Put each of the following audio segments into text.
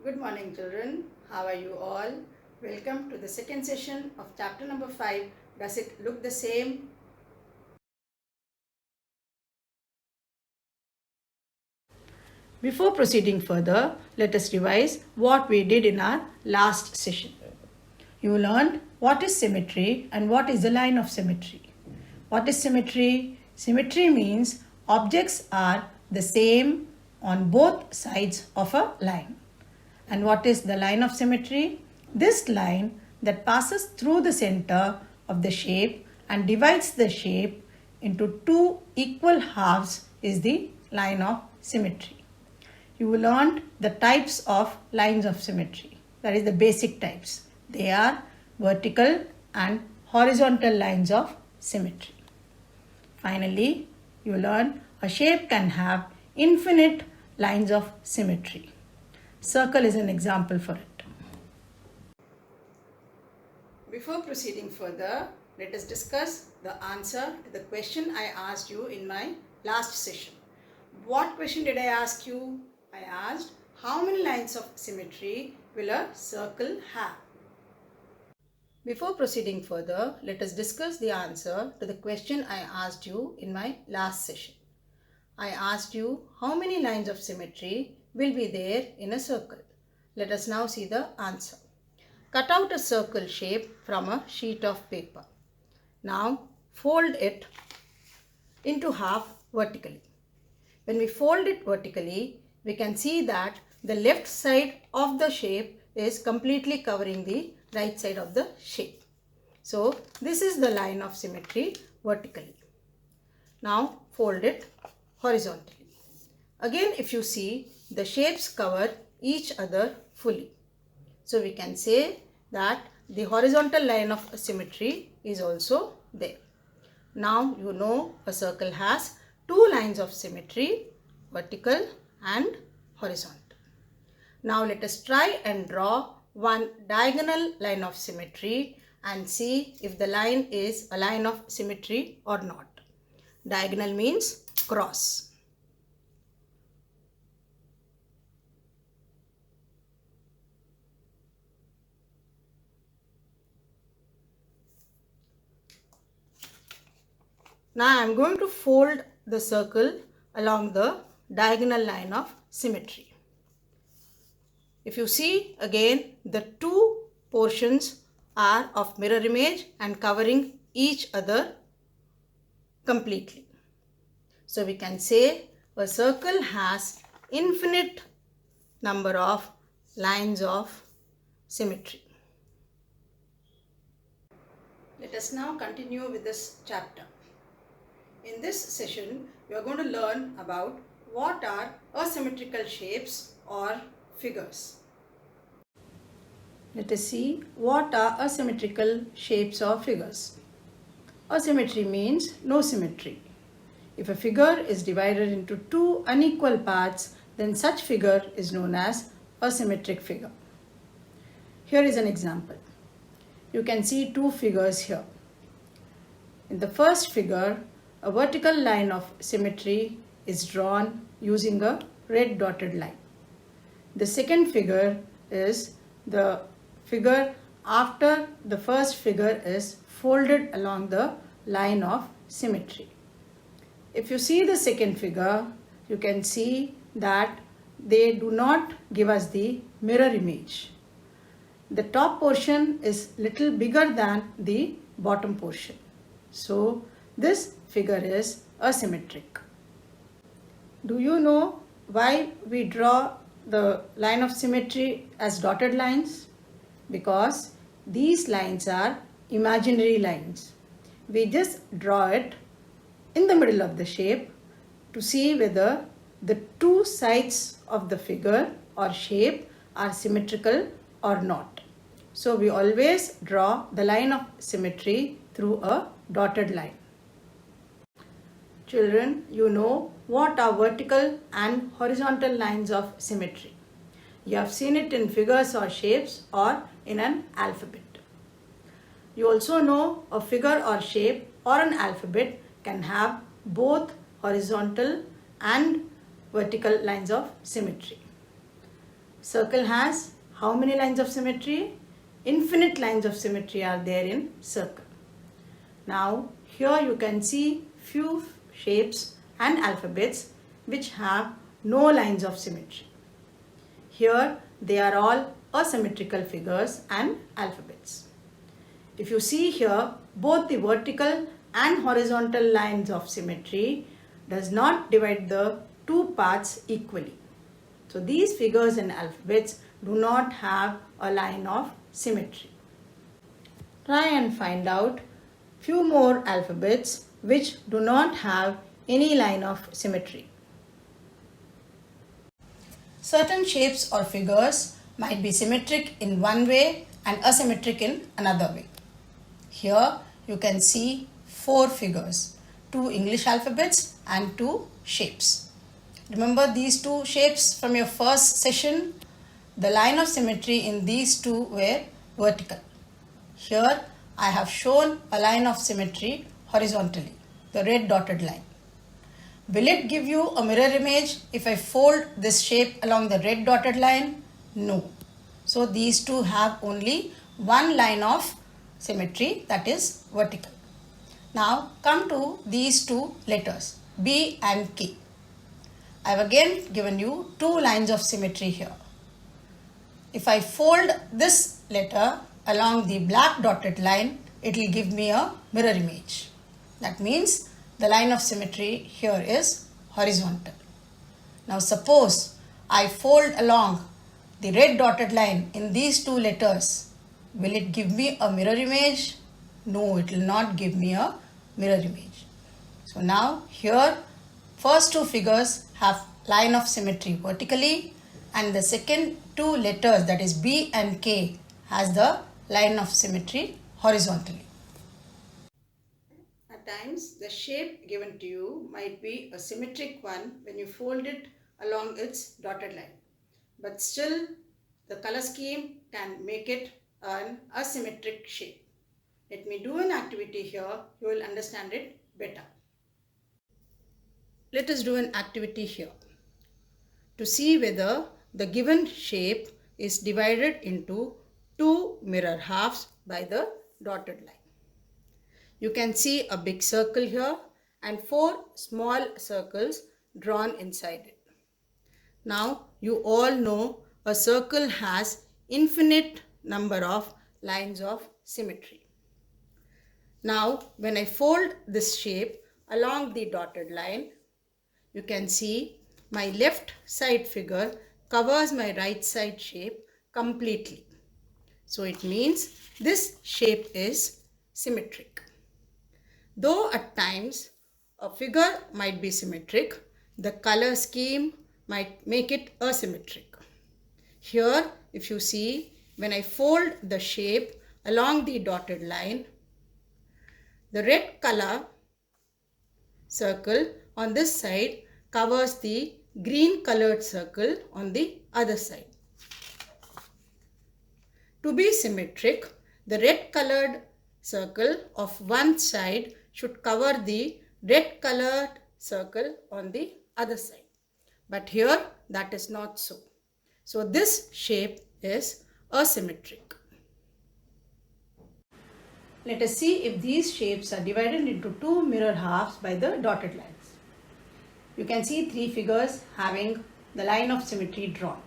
Good morning children, how are you all? Welcome to the second session of chapter number 5. Does it look the same? Before proceeding further, let us revise what we did in our last session. You learned what is symmetry and what is the line of symmetry. What is symmetry? Symmetry means objects are the same on both sides of a line. And what is the line of symmetry? This line that passes through the center of the shape and divides the shape into two equal halves is the line of symmetry. You learned the types of lines of symmetry. That is the basic types. They are vertical and horizontal lines of symmetry. Finally, you learn a shape can have infinite lines of symmetry. Circle is an example for it. Before proceeding further, let us discuss the answer to the question I asked you in my last session. What question did I ask you? I asked, how many lines of symmetry will a circle have? Before proceeding further, let us discuss the answer to the question I asked you in my last session. I asked you how many lines of symmetry will be there in a circle. Let us now see the answer. Cut out a circle shape from a sheet of paper. Now fold it into half vertically. When we fold it vertically, we can see that the left side of the shape is completely covering the right side of the shape. So this is the line of symmetry vertically. Now fold it horizontally. Again, if you see, the shapes cover each other fully. So we can say that the horizontal line of symmetry is also there. Now you know a circle has two lines of symmetry, vertical and horizontal. Now let us try and draw one diagonal line of symmetry and see if the line is a line of symmetry or not. Diagonal means cross. Now I am going to fold the circle along the diagonal line of symmetry. If you see again, the two portions are of mirror image and covering each other completely. So we can say a circle has infinite number of lines of symmetry. Let us now continue with this chapter. In this session, we are going to learn about what are asymmetrical shapes or figures. Let us see what are asymmetrical shapes or figures. Asymmetry means no symmetry. If a figure is divided into two unequal parts, then such figure is known as asymmetric figure. Here is an example. You can see two figures here. In the first figure, a vertical line of symmetry is drawn using a red dotted line. The second figure is the figure after the first figure is folded along the line of symmetry. If you see the second figure, you can see that they do not give us the mirror image. The top portion is little bigger than the bottom portion. So this figure is asymmetric. Do you know why we draw the line of symmetry as dotted lines? Because these lines are imaginary lines. We just draw it in the middle of the shape to see whether the two sides of the figure or shape are symmetrical or not. So we always draw the line of symmetry through a dotted line. Children, you know what are vertical and horizontal lines of symmetry. You have seen it in figures or shapes or in an alphabet. You also know a figure or shape or an alphabet can have both horizontal and vertical lines of symmetry. Circle has how many lines of symmetry? Infinite lines of symmetry are there in circle. Now here you can see few shapes and alphabets which have no lines of symmetry. Here they are all asymmetrical figures and alphabets. If you see here, both the vertical and horizontal lines of symmetry does not divide the two parts equally. So these figures and alphabets do not have a line of symmetry. Try and find out few more alphabets which do not have any line of symmetry. Certain shapes or figures might be symmetric in one way and asymmetric in another way. Here you can see 4 figures, 2 English alphabets and 2 shapes. Remember these 2 shapes from your first session? The line of symmetry in these 2 were vertical. Here I have shown a line of symmetry horizontally, the red dotted line. Will it give you a mirror image if I fold this shape along the red dotted line? No. So these 2 have only one line of symmetry, that is vertical. Now come to these 2 letters B and K. I have again given you 2 lines of symmetry here. If I fold this letter along the black dotted line, it will give me a mirror image. That means the line of symmetry here is horizontal. Now suppose I fold along the red dotted line in these 2 letters. Will it give me a mirror image? No, it will not give me a mirror image. So now here first 2 figures have line of symmetry vertically and the second 2 letters, that is B and K, has the line of symmetry horizontally. At times the shape given to you might be a symmetric one when you fold it along its dotted line. But still the color scheme can make it an asymmetric shape. Let me do an activity here, you will understand it better. Let us do an activity here to see whether the given shape is divided into 2 mirror halves by the dotted line. You can see a big circle here and 4 small circles drawn inside it. Now you all know a circle has infinite number of lines of symmetry. Now when I fold this shape along the dotted line, you can see my left side figure covers my right side shape completely. So it means this shape is symmetric. Though at times a figure might be symmetric, the color scheme might make it asymmetric. Here if you see, when I fold the shape along the dotted line, the red color circle on this side covers the green colored circle on the other side. To be symmetric, the red colored circle of one side should cover the red colored circle on the other side. But here that is not so. So this shape is asymmetric. Let us see if these shapes are divided into 2 mirror halves by the dotted lines. You can see 3 figures having the line of symmetry drawn.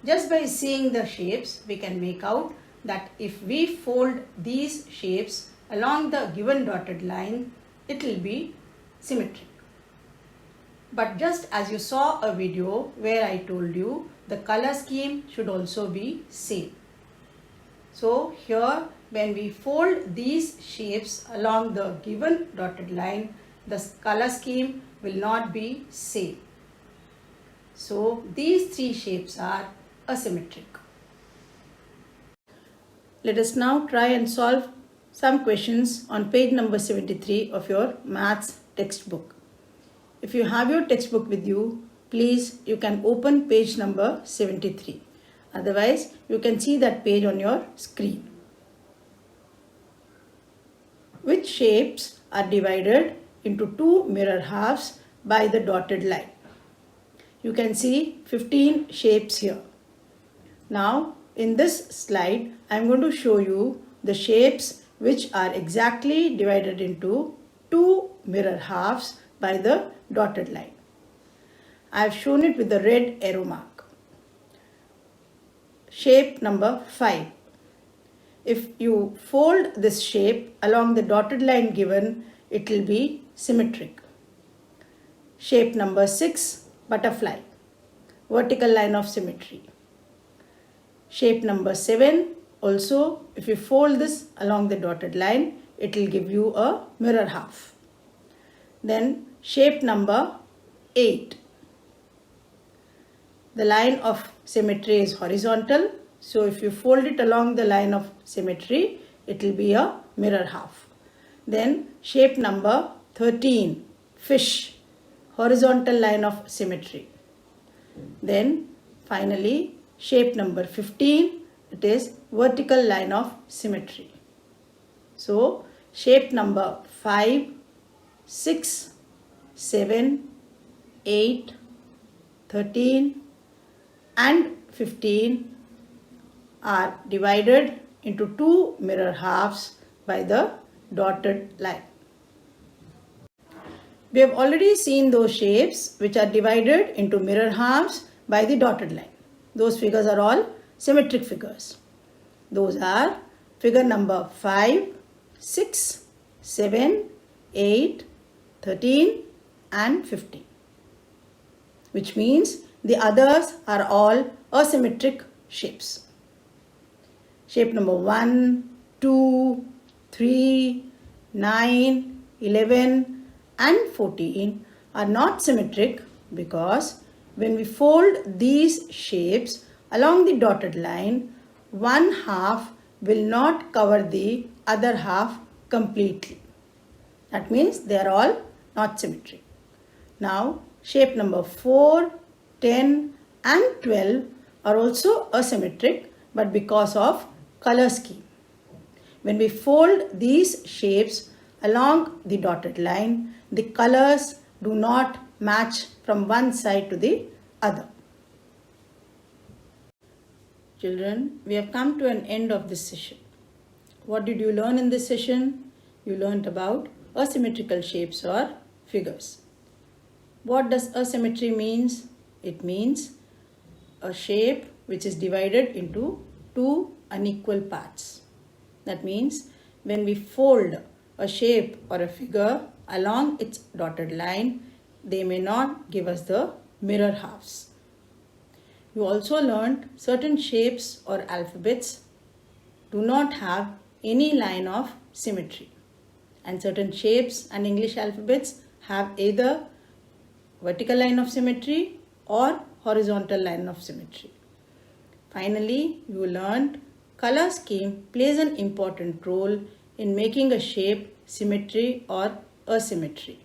Just by seeing the shapes, we can make out that if we fold these shapes along the given dotted line, it will be symmetric. But just as you saw a video where I told you the color scheme should also be same. So here when we fold these shapes along the given dotted line, the color scheme will not be same. So these 3 shapes are asymmetric. Let us now try and solve some questions on page number 73 of your maths textbook. If you have your textbook with you, please you can open page number 73. Otherwise, you can see that page on your screen. Which shapes are divided into 2 mirror halves by the dotted line? You can see 15 shapes here. Now in this slide I am going to show you the shapes which are exactly divided into two mirror halves by the dotted line. I have shown it with the red arrow mark. Shape number 5. If you fold this shape along the dotted line given, it will be symmetric. Shape number 6, butterfly, vertical line of symmetry. Shape number 7, also if you fold this along the dotted line, it will give you a mirror half. Then shape number 8. The line of symmetry is horizontal, so if you fold it along the line of symmetry, it will be a mirror half. Then shape number 13, fish, horizontal line of symmetry. Then finally shape number 15, it is vertical line of symmetry. So shape number 5, 6, 7, 8, 13 and 15 are divided into two mirror halves by the dotted line. We have already seen those shapes which are divided into mirror halves by the dotted line. Those figures are all symmetric figures. Those are figure number 5, 6, 7, 8, 13 and 15. Which means the others are all asymmetric shapes. Shape number 1, 2, 3, 9, 11 and 14 are not symmetric because when we fold these shapes along the dotted line, one half will not cover the other half completely. That means they are all not symmetric. Now shape number 4, 10 and 12 are also asymmetric, but because of color scheme. When we fold these shapes along the dotted line, the colors do not match from one side to the other. Children, we have come to an end of this session. What did you learn in this session? You learned about asymmetrical shapes or figures. What does asymmetry means? It means a shape which is divided into two unequal parts. That means when we fold a shape or a figure along its dotted line, they may not give us the mirror halves. You also learned certain shapes or alphabets do not have any line of symmetry, and certain shapes and English alphabets have either vertical line of symmetry or horizontal line of symmetry. Finally, you learned color scheme plays an important role in making a shape symmetry or asymmetry.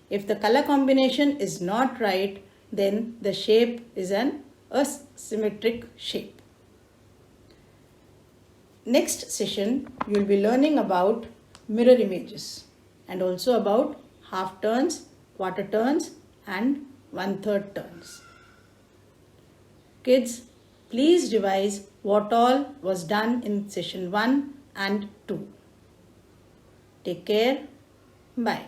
If the color combination is not right, then the shape is an asymmetric shape. Next session, you will be learning about mirror images and also about half turns, quarter turns and 1/3 turns. Kids, please revise what all was done in session 1 and 2. Take care. Bye.